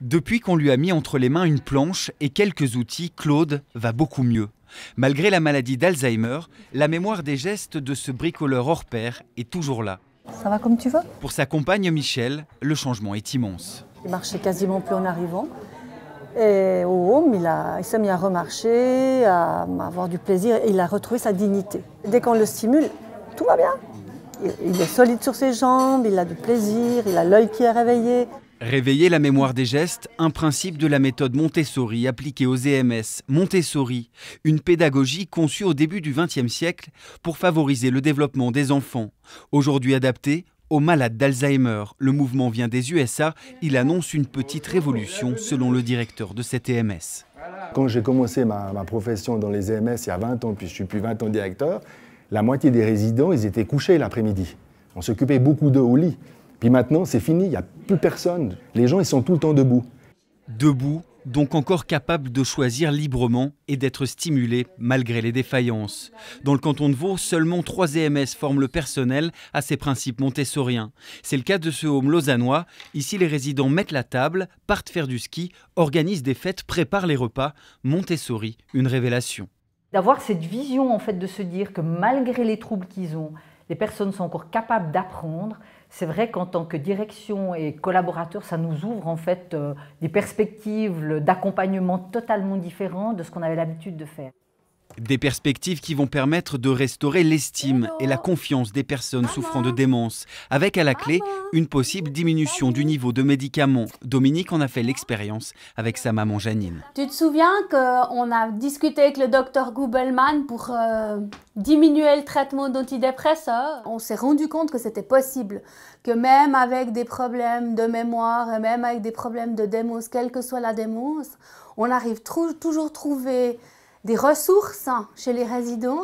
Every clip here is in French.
Depuis qu'on lui a mis entre les mains une planche et quelques outils, Claude va beaucoup mieux. Malgré la maladie d'Alzheimer, la mémoire des gestes de ce bricoleur hors pair est toujours là. Ça va comme tu veux? Pour sa compagne Michel, le changement est immense. Il marchait quasiment plus en arrivant. Et au home, il s'est mis à remarcher, à avoir du plaisir et il a retrouvé sa dignité. Dès qu'on le stimule, tout va bien. Il est solide sur ses jambes, il a du plaisir, il a l'œil qui est réveillé. Réveiller la mémoire des gestes, un principe de la méthode Montessori appliquée aux EMS. Montessori, une pédagogie conçue au début du XXe siècle pour favoriser le développement des enfants. Aujourd'hui adaptée aux malades d'Alzheimer. Le mouvement vient des USA. Il annonce une petite révolution selon le directeur de cette EMS. Quand j'ai commencé ma profession dans les EMS il y a 20 ans, puis je suis depuis 20 ans directeur, la moitié des résidents, ils étaient couchés l'après-midi. On s'occupait beaucoup d'eux au lit. Puis maintenant, c'est fini, il n'y a plus personne. Les gens, ils sont tout le temps debout. Debout, donc encore capables de choisir librement et d'être stimulés malgré les défaillances. Dans le canton de Vaud, seulement 3 EMS forment le personnel à ces principes montessoriens. C'est le cas de ce home lausannois. Ici, les résidents mettent la table, partent faire du ski, organisent des fêtes, préparent les repas. Montessori, une révélation. D'avoir cette vision, en fait, de se dire que malgré les troubles qu'ils ont, les personnes sont encore capables d'apprendre. C'est vrai qu'en tant que direction et collaborateur, ça nous ouvre en fait des perspectives d'accompagnement totalement différentes de ce qu'on avait l'habitude de faire. Des perspectives qui vont permettre de restaurer l'estime et la confiance des personnes souffrant de démence, avec à la clé une possible diminution du niveau de médicaments. Dominique en a fait l'expérience avec sa maman Janine. Tu te souviens qu'on a discuté avec le docteur Gubelman pour diminuer le traitement d'antidépresseurs? On s'est rendu compte que c'était possible, que même avec des problèmes de mémoire et même avec des problèmes de démence, quelle que soit la démence, on arrive toujours à trouver des ressources chez les résidents.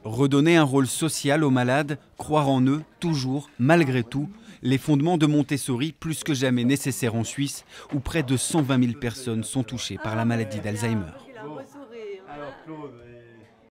Redonner un rôle social aux malades, croire en eux, toujours, malgré tout, les fondements de Montessori plus que jamais nécessaires en Suisse, où près de 120 000 personnes sont touchées par la maladie d'Alzheimer.